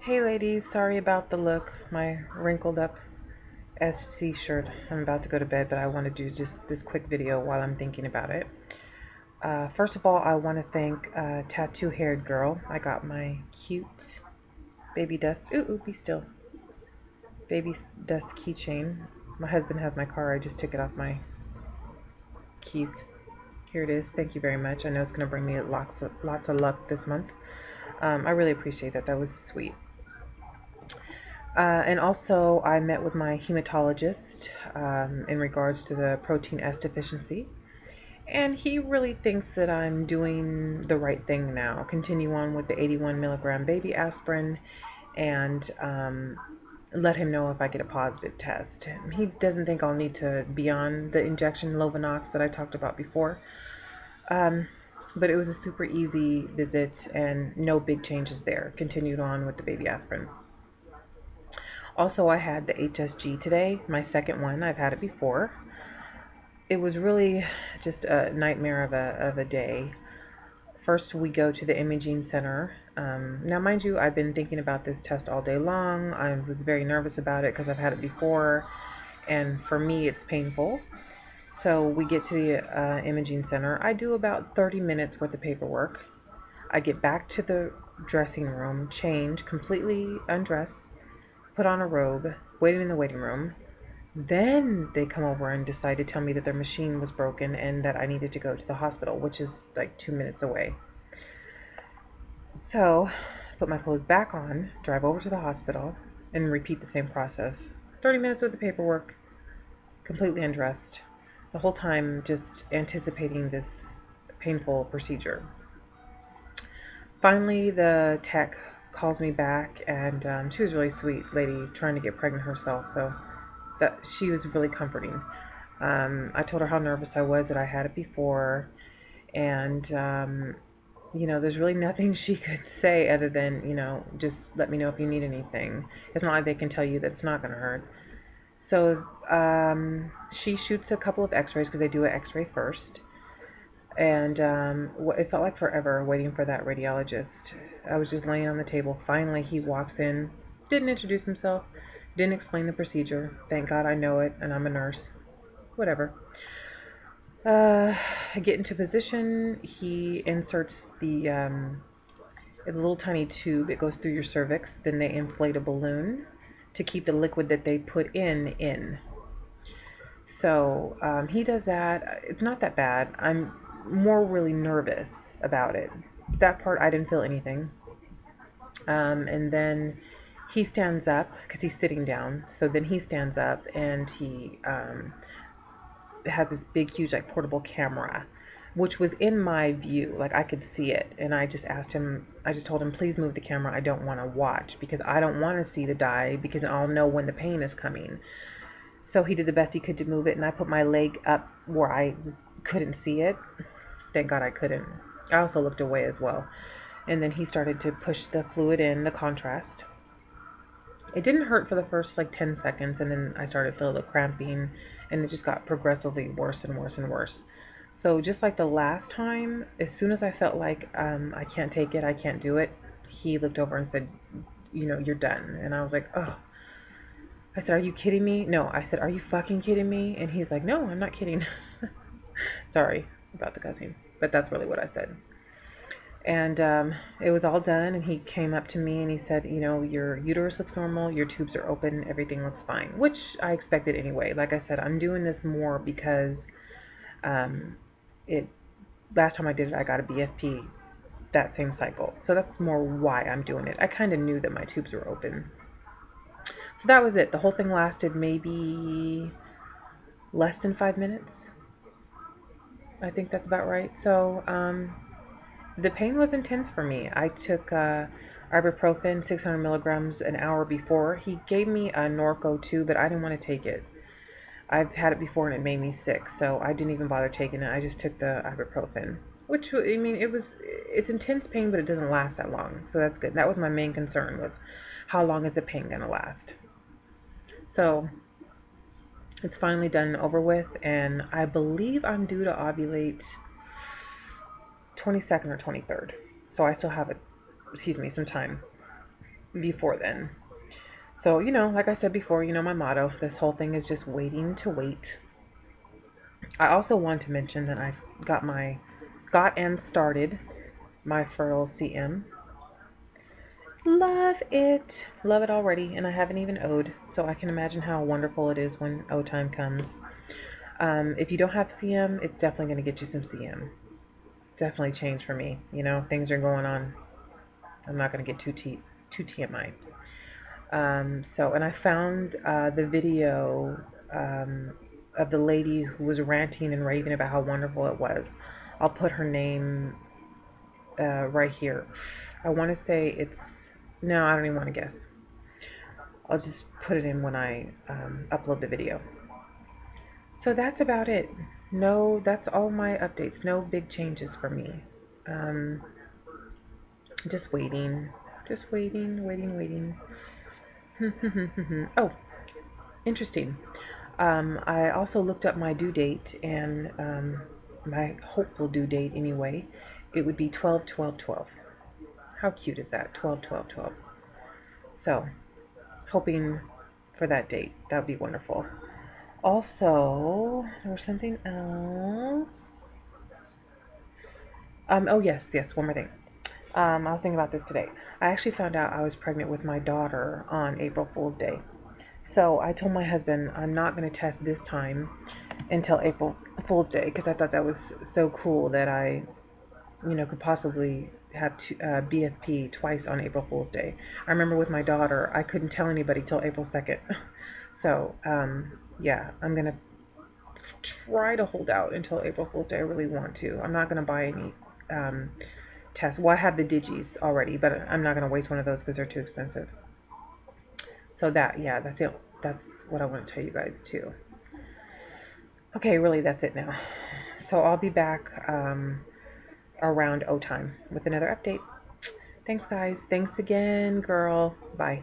Hey ladies, sorry about the look. My wrinkled up SC shirt. I'm about to go to bed, but I want to do just this quick video while I'm thinking about it. First of all, I want to thank Tattoo Haired Girl. I got my cute baby dust. Ooh, be still. Baby dust keychain. My husband has my car. I just took it off my keys. Here it is. Thank you very much. I know it's going to bring me lots of luck this month. I really appreciate that. That was sweet. And also, I met with my hematologist in regards to the protein S deficiency. And he really thinks that I'm doing the right thing now. Continue on with the 81 milligram baby aspirin and let him know if I get a positive test. He doesn't think I'll need to be on the injection Lovenox that I talked about before. But it was a super easy visit and no big changes there. Continued on with the baby aspirin. Also, I had the HSG today, my second one. I've had it before. It was really just a nightmare of a day. First, we go to the imaging center. Now, mind you, I've been thinking about this test all day long. I was very nervous about it because I've had it before, and for me, it's painful. So we get to the imaging center. I do about 30 minutes worth of paperwork. I get back to the dressing room, change, completely undress, put on a robe, waiting in the waiting room. Then they come over and decide to tell me that their machine was broken and that I needed to go to the hospital, which is like 2 minutes away. So, put my clothes back on, drive over to the hospital, and repeat the same process. 30 minutes with the paperwork, completely undressed. The whole time just anticipating this painful procedure. Finally, the tech calls me back, and she was a really sweet lady trying to get pregnant herself, so that she was really comforting. I told her how nervous I was, that I had it before, and there's really nothing she could say other than, just let me know if you need anything. It's not like they can tell you that it's not going to hurt. So she shoots a couple of x-rays because they do an x-ray first. And it felt like forever waiting for that radiologist. I was just laying on the table. Finally, he walks in, didn't introduce himself, didn't explain the procedure. Thank God I know it, and I'm a nurse. Whatever. I get into position. He inserts the, it's a little tiny tube. It goes through your cervix. Then they inflate a balloon to keep the liquid that they put in. So he does that. It's not that bad. I'm more really nervous about it. That part, I didn't feel anything. And then he stands up because he's sitting down. So then he stands up and he has this big, huge, like portable camera, which was in my view. Like I could see it. And I just told him, please move the camera. I don't want to watch because I don't want to see the dye because I'll know when the pain is coming. So he did the best he could to move it, and I put my leg up where I couldn't see it. Thank God I couldn't. I also looked away as well. And then he started to push the fluid in, the contrast. It didn't hurt for the first like 10 seconds, and then I started to feel the cramping, and it just got progressively worse and worse and worse. So just like the last time, as soon as I felt like I can't take it, I can't do it, he looked over and said, you're done. And I was like, oh. I said, are you kidding me? No, I said, are you fucking kidding me? And he's like, no, I'm not kidding. Sorry about the cussing, but that's really what I said. And it was all done, and he came up to me and he said, your uterus looks normal, your tubes are open, everything looks fine, which I expected anyway. Like I said, I'm doing this more because last time I did it, I got a BFP that same cycle. So that's more why I'm doing it. I kind of knew that my tubes were open. So that was it. The whole thing lasted maybe less than 5 minutes. I think that's about right. So the pain was intense for me. I took ibuprofen, 600 milligrams an hour before. He gave me a Norco too, but I didn't want to take it. I've had it before and it made me sick, so I didn't even bother taking it. I just took the ibuprofen, which, I mean, it's intense pain, but it doesn't last that long, so that's good. That was my main concern, was how long is the pain going to last? So it's finally done and over with, and I believe I'm due to ovulate 22nd or 23rd. So I still have some time. before then. So, like I said before, my motto, this whole thing is just waiting to wait. I also want to mention that I got and started my Fertile CM. Love it. Love it already, and I haven't even O'd, so I can imagine how wonderful it is when O time comes. If you don't have CM, it's definitely going to get you some CM. Definitely changed for me. Things are going on. I'm not going to get too TMI. And I found the video of the lady who was ranting and raving about how wonderful it was. I'll put her name right here. I want to say no, I don't even want to guess. I'll just put it in when I upload the video. So that's about it. No, that's all my updates. No big changes for me. Just waiting. Waiting. Oh, interesting. I also looked up my due date, and my hopeful due date anyway. It would be 12/12/12. How cute is that? 12/12/12. So, hoping for that date. That would be wonderful. Also, there was something else. Oh yes, one more thing. I was thinking about this today. I actually found out I was pregnant with my daughter on April Fool's Day. So I told my husband I'm not going to test this time until April Fool's Day, because I thought that was so cool that I, could possibly have BFP twice on April Fool's Day. I remember with my daughter, I couldn't tell anybody till April 2nd. So, yeah, I'm going to try to hold out until April Fool's Day. I really want to. I'm not going to buy any tests. Well, I have the Digis already, but I'm not going to waste one of those because they're too expensive. So that's it. That's what I want to tell you guys too. Okay, really, that's it now. So I'll be back around O time with another update. Thanks, guys. Thanks again, girl. Bye.